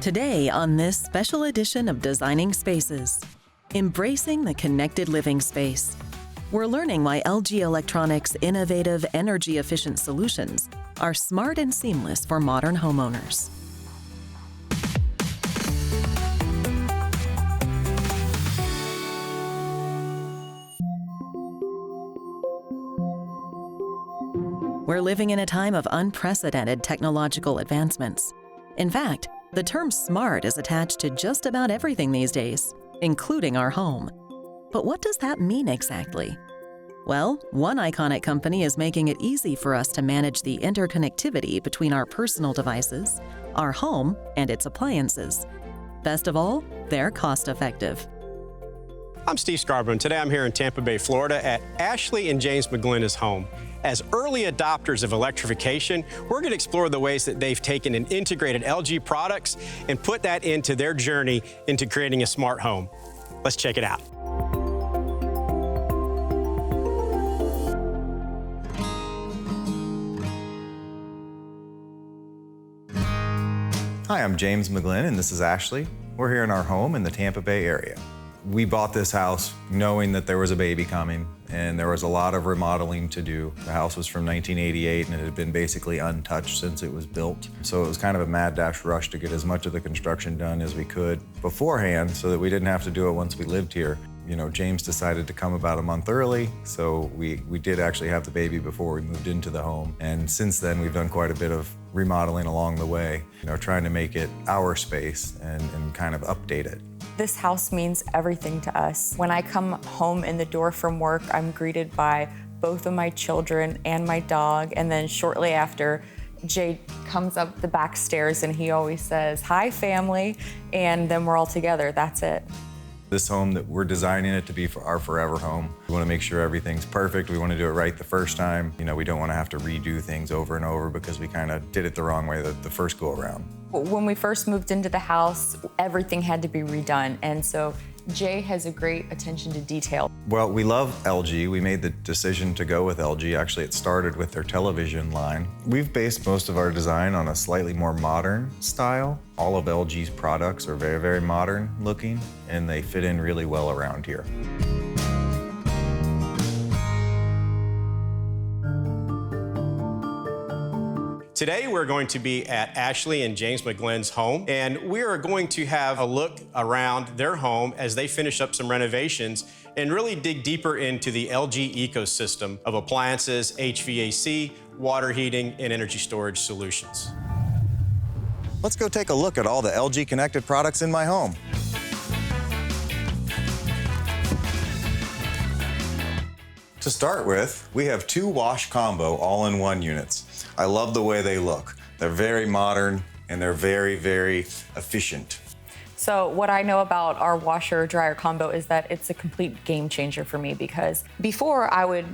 Today on this special edition of Designing Spaces, embracing the connected living space. We're learning why LG Electronics' innovative, energy-efficient solutions are smart and seamless for modern homeowners. We're living in a time of unprecedented technological advancements. In fact, the term smart is attached to just about everything these days, including our home. But what does that mean exactly? Well, one iconic company is making it easy for us to manage the interconnectivity between our personal devices, our home, and its appliances. Best of all, they're cost-effective. I'm Steve Scarborough, and today I'm here in Tampa Bay, Florida at Ashley and James McGlin's home. As early adopters of electrification, we're going to explore the ways that they've taken and integrated LG products and put that into their journey into creating a smart home. Let's check it out. Hi, I'm James McGlynn, and this is Ashley. We're here in our home in the Tampa Bay area. We bought this house knowing that there was a baby coming, and there was a lot of remodeling to do. The house was from 1988, and it had been basically untouched since it was built. So it was kind of a mad dash rush to get as much of the construction done as we could beforehand so that we didn't have to do it once we lived here. You know, James decided to come about a month early, so we did actually have the baby before we moved into the home. And since then, we've done quite a bit of remodeling along the way, you know, trying to make it our space and kind of update it. This house means everything to us. When I come home in the door from work, I'm greeted by both of my children and my dog, and then shortly after, Jay comes up the back stairs and he always says, "Hi, family," and then we're all together. That's it. This home that we're designing it to be for our forever home. We want to make sure everything's perfect. We want to do it right the first time. You know, we don't want to have to redo things over and over because we kind of did it the wrong way the first go around. When we first moved into the house, everything had to be redone, and so Jay has a great attention to detail. Well, we love LG. We made the decision to go with LG. Actually, it started with their television line. We've based most of our design on a slightly more modern style. All of LG's products are very, very modern looking, and they fit in really well around here. Today, we're going to be at Ashley and James McGlin's home, and we are going to have a look around their home as they finish up some renovations and really dig deeper into the LG ecosystem of appliances, HVAC, water heating, and energy storage solutions. Let's go take a look at all the LG connected products in my home. To start with, we have two wash combo all-in-one units. I love the way they look. They're very modern and they're very, very efficient. So what I know about our washer-dryer combo is that it's a complete game changer for me, because before I would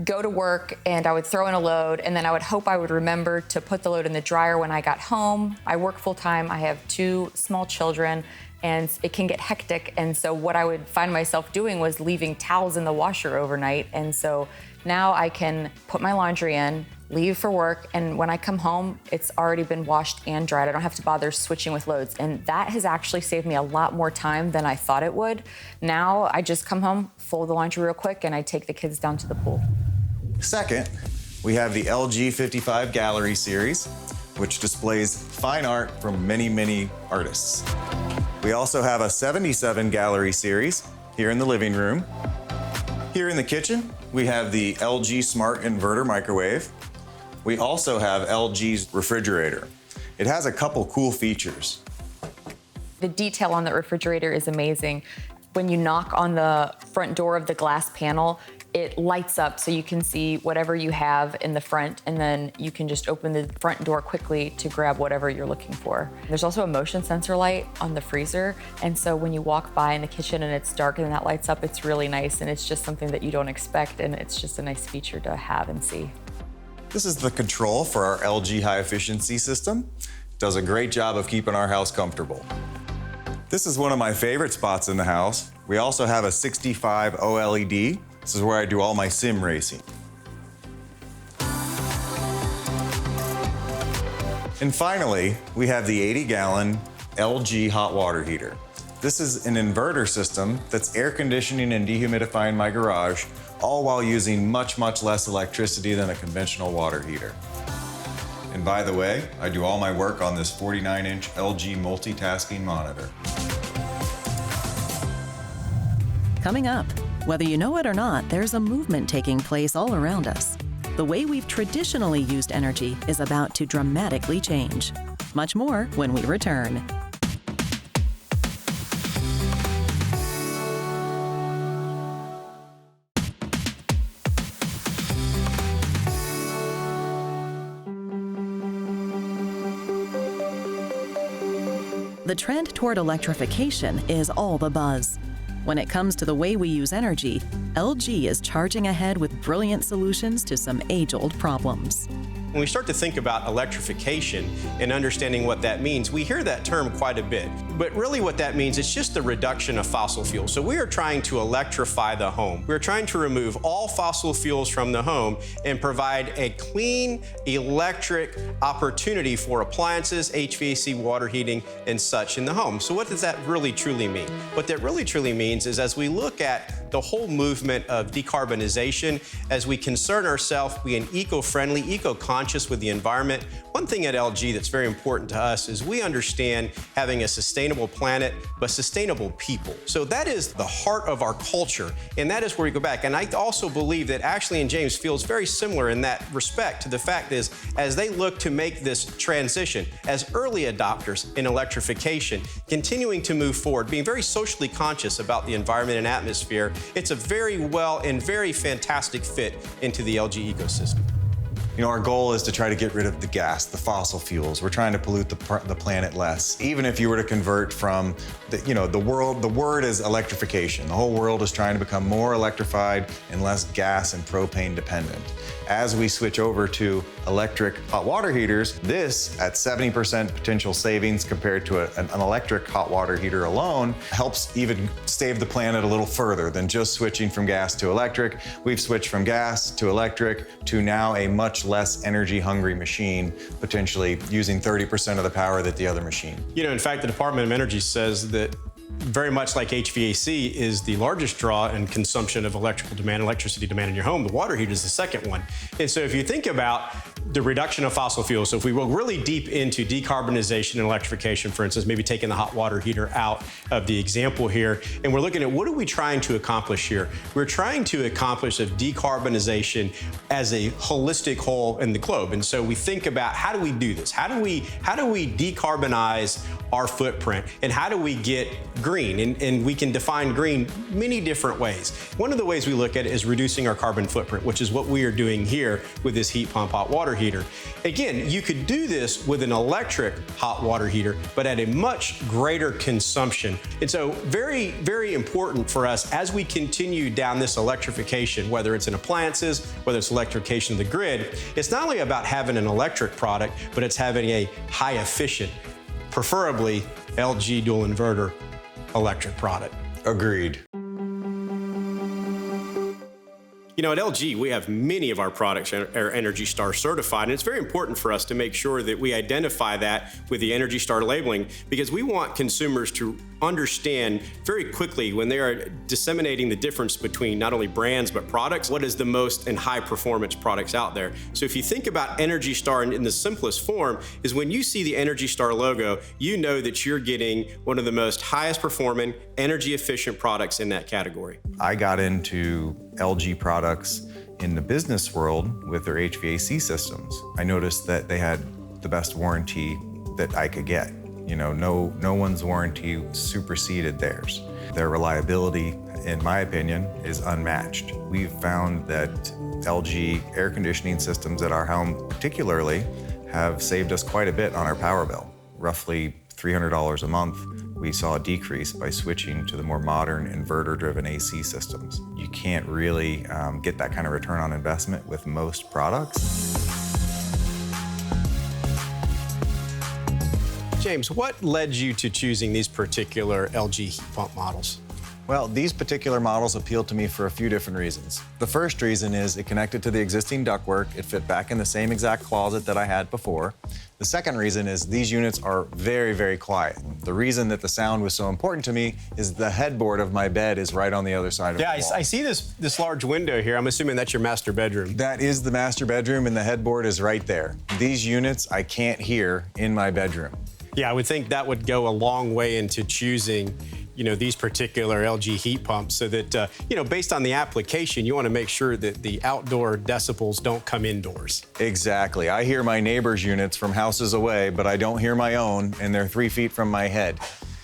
go to work and I would throw in a load and then I would hope I would remember to put the load in the dryer when I got home. I work full-time, I have two small children, and it can get hectic, and so what I would find myself doing was leaving towels in the washer overnight. And so now I can put my laundry in, leave for work, and when I come home, it's already been washed and dried. I don't have to bother switching with loads, and that has actually saved me a lot more time than I thought it would. Now I just come home, fold the laundry real quick, and I take the kids down to the pool. Second, we have the LG 55 Gallery series, which displays fine art from many, many artists. We also have a 77 Gallery series here in the living room. Here in the kitchen, we have the LG Smart Inverter Microwave. We also have LG's refrigerator. It has a couple cool features. The detail on the refrigerator is amazing. When you knock on the front door of the glass panel, it lights up so you can see whatever you have in the front, and then you can just open the front door quickly to grab whatever you're looking for. There's also a motion sensor light on the freezer, and so when you walk by in the kitchen and it's dark and that lights up, it's really nice, and it's just something that you don't expect, and it's just a nice feature to have and see. This is the control for our LG high efficiency system. It does a great job of keeping our house comfortable. This is one of my favorite spots in the house. We also have a 65 OLED. This is where I do all my sim racing. And finally, we have the 80-gallon LG hot water heater. This is an inverter system that's air conditioning and dehumidifying my garage, all while using much, much less electricity than a conventional water heater. And by the way, I do all my work on this 49-inch LG multitasking monitor. Coming up, whether you know it or not, there's a movement taking place all around us. The way we've traditionally used energy is about to dramatically change. Much more when we return. The trend toward electrification is all the buzz. When it comes to the way we use energy, LG is charging ahead with brilliant solutions to some age-old problems. When we start to think about electrification and understanding what that means, we hear that term quite a bit. But really what that means is just the reduction of fossil fuels. So we are trying to electrify the home. We're trying to remove all fossil fuels from the home and provide a clean electric opportunity for appliances, HVAC, water heating, and such in the home. So what does that really truly mean? What that really truly means is as we look at the whole movement of decarbonization, as we concern ourselves being eco-friendly, eco-conscious with the environment, one thing at LG that's very important to us is we understand having a sustainable planet, but sustainable people. So that is the heart of our culture, and that is where we go back. And I also believe that Ashley and James feels very similar in that respect to the fact is, as they look to make this transition as early adopters in electrification, continuing to move forward, being very socially conscious about the environment and atmosphere, it's a very well and very fantastic fit into the LG ecosystem. You know, our goal is to try to get rid of the gas, the fossil fuels. We're trying to pollute the planet less. Even if you were to convert from, the word is electrification. The whole world is trying to become more electrified and less gas and propane dependent. As we switch over to electric hot water heaters, this at 70% potential savings compared to an electric hot water heater alone helps even save the planet a little further than just switching from gas to electric. We've switched from gas to electric to now a much less energy hungry machine, potentially using 30% of the power that the other machine. You know, in fact, the Department of Energy says that very much like HVAC is the largest draw and consumption of electricity demand in your home, the water heater is the second one. And so if you think about the reduction of fossil fuels, so if we go really deep into decarbonization and electrification, for instance, maybe taking the hot water heater out of the example here, and we're looking at what are we trying to accomplish here? We're trying to accomplish a decarbonization as a holistic whole in the globe. And so we think about how do we do this? How do we decarbonize our footprint? And how do we get green? And we can define green many different ways. One of the ways we look at it is reducing our carbon footprint, which is what we are doing here with this heat pump hot water heater. Again, you could do this with an electric hot water heater, but at a much greater consumption. And so very, very important for us as we continue down this electrification, whether it's in appliances, whether it's electrification of the grid, it's not only about having an electric product, but it's having a high efficient, preferably LG dual inverter electric product. Agreed. You know, at LG, we have many of our products are ENERGY STAR certified, and it's very important for us to make sure that we identify that with the ENERGY STAR labeling, because we want consumers to understand very quickly when they are disseminating the difference between not only brands but products, what is the most and high performance products out there. So if you think about ENERGY STAR in the simplest form, is when you see the ENERGY STAR logo, you know that you're getting one of the most highest performing, energy efficient products in that category. I got into LG products in the business world with their HVAC systems. I noticed that they had the best warranty that I could get. You know, no one's warranty superseded theirs. Their reliability, in my opinion, is unmatched. We've found that LG air conditioning systems at our home particularly have saved us quite a bit on our power bill. Roughly $300 a month, we saw a decrease by switching to the more modern inverter-driven AC systems. You can't really get that kind of return on investment with most products. James, what led you to choosing these particular LG heat pump models? Well, these particular models appeal to me for a few different reasons. The first reason is it connected to the existing ductwork. It fit back in the same exact closet that I had before. The second reason is these units are very, very quiet. The reason that the sound was so important to me is the headboard of my bed is right on the other side of the wall. Yeah, I see this large window here. I'm assuming that's your master bedroom. That is the master bedroom, and the headboard is right there. These units I can't hear in my bedroom. Yeah, I would think that would go a long way into choosing, these particular LG heat pumps so that, based on the application, you want to make sure that the outdoor decibels don't come indoors. Exactly. I hear my neighbors' units from houses away, but I don't hear my own, and they're 3 feet from my head.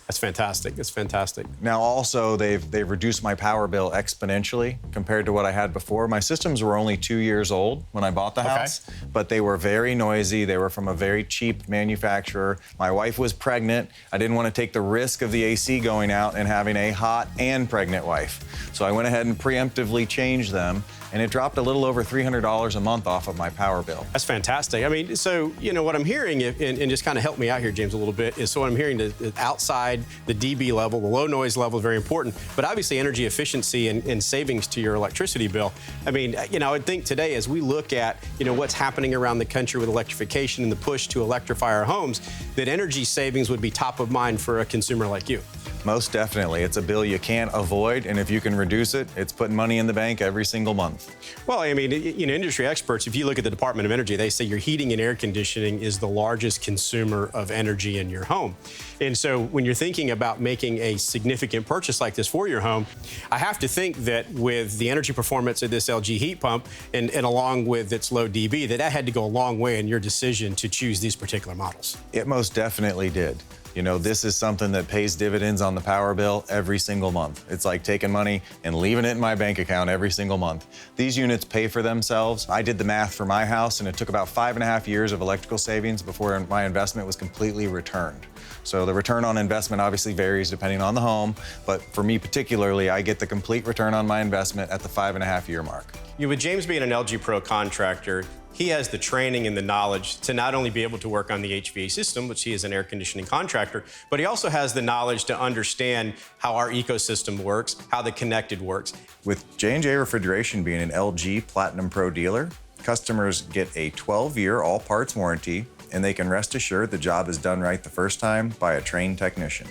That's fantastic. That's fantastic. Now, also, they've reduced my power bill exponentially compared to what I had before. My systems were only 2 years old when I bought the house, but they were very noisy. They were from a very cheap manufacturer. My wife was pregnant. I didn't want to take the risk of the AC going out and having a hot and pregnant wife. So I went ahead and preemptively changed them, and it dropped a little over $300 a month off of my power bill. That's fantastic. I mean, so, what I'm hearing, and just kind of help me out here, James, a little bit, is so what I'm hearing, the outside, the dB level, the low noise level is very important, but obviously energy efficiency and savings to your electricity bill. I mean, I would think today as we look at, what's happening around the country with electrification and the push to electrify our homes, that energy savings would be top of mind for a consumer like you. Most definitely. It's a bill you can't avoid, and if you can reduce it, it's putting money in the bank every single month. Well, I mean, industry experts, if you look at the Department of Energy, they say your heating and air conditioning is the largest consumer of energy in your home. And so when you're thinking about making a significant purchase like this for your home, I have to think that with the energy performance of this LG heat pump and along with its low dB, that had to go a long way in your decision to choose these particular models. It most definitely did. This is something that pays dividends on the power bill every single month. It's like taking money and leaving it in my bank account every single month. These units pay for themselves. I did the math for my house, and it took about 5.5 years of electrical savings before my investment was completely returned. So the return on investment obviously varies depending on the home, but for me particularly, I get the complete return on my investment at the 5.5-year mark. With James being an LG Pro contractor, he has the training and the knowledge to not only be able to work on the HVAC system, which he is an air conditioning contractor, but he also has the knowledge to understand how our ecosystem works, how the connected works. With J&J Refrigeration being an LG Platinum Pro dealer, customers get a 12-year all parts warranty, and they can rest assured the job is done right the first time by a trained technician.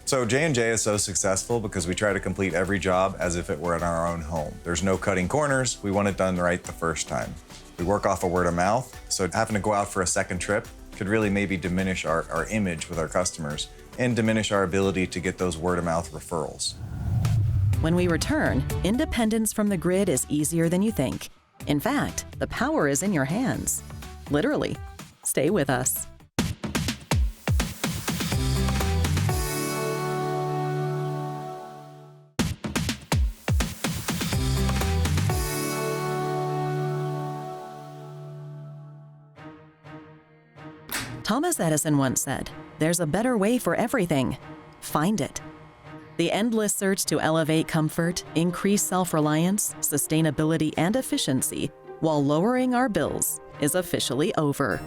So J&J is so successful because we try to complete every job as if it were in our own home. There's no cutting corners. We want it done right the first time. We work off of word of mouth, so having to go out for a second trip could really maybe diminish our image with our customers and diminish our ability to get those word of mouth referrals. When we return, independence from the grid is easier than you think. In fact, the power is in your hands. Literally. Stay with us. Thomas Edison once said, "There's a better way for everything. Find it." The endless search to elevate comfort, increase self-reliance, sustainability, and efficiency while lowering our bills is officially over.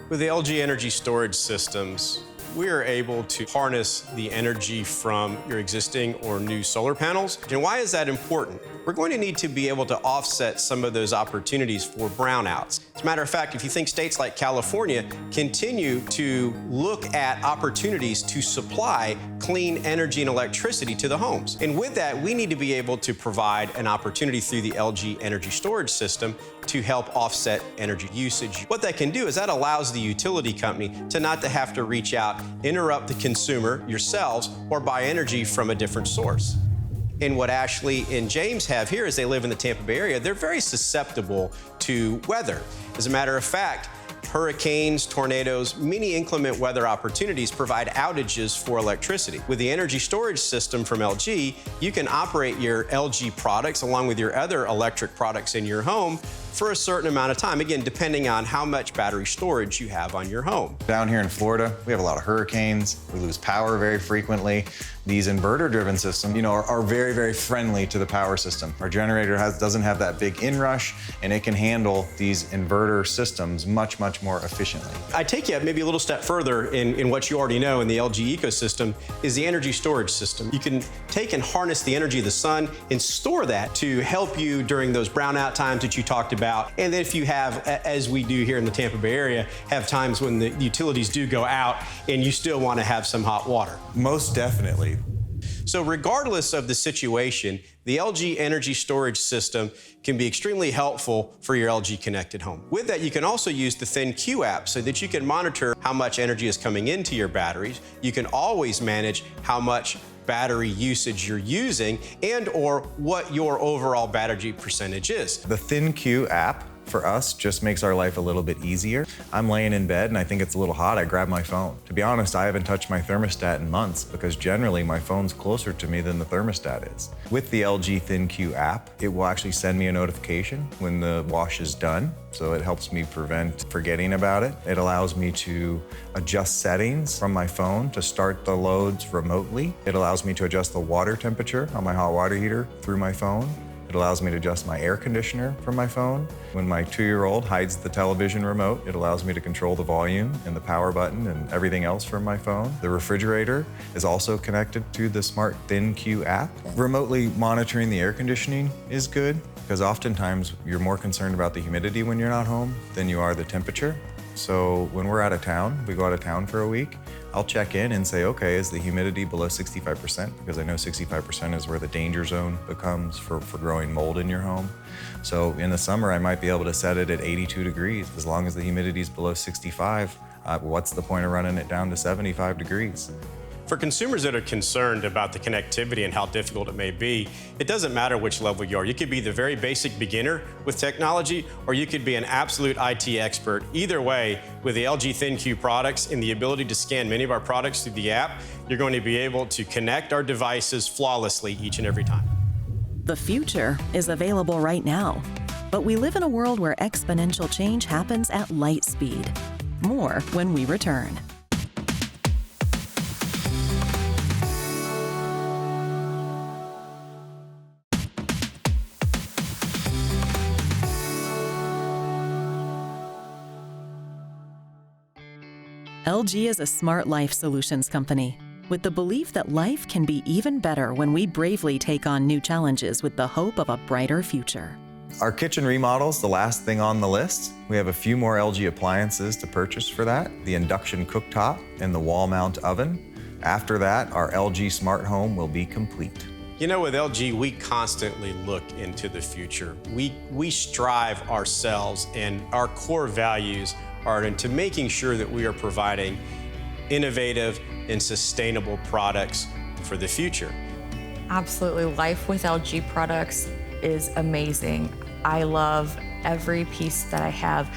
With the LG energy storage systems, we are able to harness the energy from your existing or new solar panels. And why is that important? We're going to need to be able to offset some of those opportunities for brownouts. As a matter of fact, if you think states like California continue to look at opportunities to supply clean energy and electricity to the homes. And with that, we need to be able to provide an opportunity through the LG energy storage system to help offset energy usage. What that can do is that allows the utility company to not to have to reach out, interrupt the consumer, yourselves, or buy energy from a different source. And what Ashley and James have here is they live in the Tampa Bay area. They're very susceptible to weather. As a matter of fact, hurricanes, tornadoes, many inclement weather opportunities provide outages for electricity. With the energy storage system from LG, you can operate your LG products along with your other electric products in your home for a certain amount of time, again, depending on how much battery storage you have on your home. Down here in Florida, we have a lot of hurricanes. We lose power very frequently. These inverter-driven systems, are very, very friendly to the power system. Our generator doesn't have that big inrush, and it can handle these inverter systems much, much more efficiently. I take you maybe a little step further in what you already know in the LG ecosystem is the energy storage system. You can take and harness the energy of the sun and store that to help you during those brownout times that you talked about. And then if you have, as we do here in the Tampa Bay area, have times when the utilities do go out and you still want to have some hot water. Most definitely. So regardless of the situation, the LG energy storage system can be extremely helpful for your LG connected home. With that, you can also use the ThinQ app so that you can monitor how much energy is coming into your batteries. You can always manage how much battery usage you're using and or what your overall battery percentage is. The ThinQ app for us just makes our life a little bit easier. I'm laying in bed and I think it's a little hot, I grab my phone. To be honest, I haven't touched my thermostat in months because generally my phone's closer to me than the thermostat is. With the LG ThinQ app, it will actually send me a notification when the wash is done, so it helps me prevent forgetting about it. It allows me to adjust settings from my phone to start the loads remotely. It allows me to adjust the water temperature on my hot water heater through my phone. It allows me to adjust my air conditioner from my phone. When my 2-year-old hides the television remote, it allows me to control the volume and the power button and everything else from my phone. The refrigerator is also connected to the smart ThinQ app. Remotely monitoring the air conditioning is good because oftentimes you're more concerned about the humidity when you're not home than you are the temperature. So when we're out of town, we go out of town for a week, I'll check in and say, okay, is the humidity below 65%? Because I know 65% is where the danger zone becomes for growing mold in your home. So in the summer, I might be able to set it at 82 degrees. As long as the humidity is below 65, what's the point of running it down to 75 degrees? For consumers that are concerned about the connectivity and how difficult it may be, it doesn't matter which level you are. You could be the very basic beginner with technology, or you could be an absolute IT expert. Either way, with the LG ThinQ products and the ability to scan many of our products through the app, you're going to be able to connect our devices flawlessly each and every time. The future is available right now, but we live in a world where exponential change happens at light speed. More when we return. LG is a smart life solutions company with the belief that life can be even better when we bravely take on new challenges with the hope of a brighter future. Our kitchen remodel's the last thing on the list. We have a few more LG appliances to purchase for that, the induction cooktop and the wall mount oven. After that, our LG smart home will be complete. You know, with LG, we constantly look into the future. We strive ourselves, and our core values are into making sure that we are providing innovative and sustainable products for the future. Absolutely. Life with LG products is amazing. I love every piece that I have.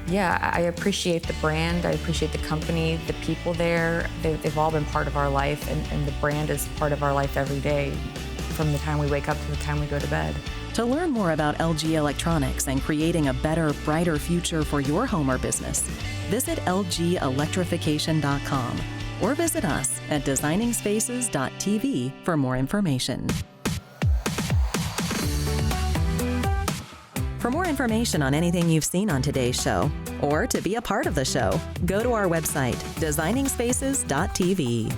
Yeah, I appreciate the brand, I appreciate the company, the people there. They've all been part of our life, and the brand is part of our life every day, from the time we wake up to the time we go to bed. To learn more about LG Electronics and creating a better, brighter future for your home or business, visit lgelectrification.com or visit us at designingspaces.tv for more information. For more information on anything you've seen on today's show, or to be a part of the show, go to our website, designingspaces.tv.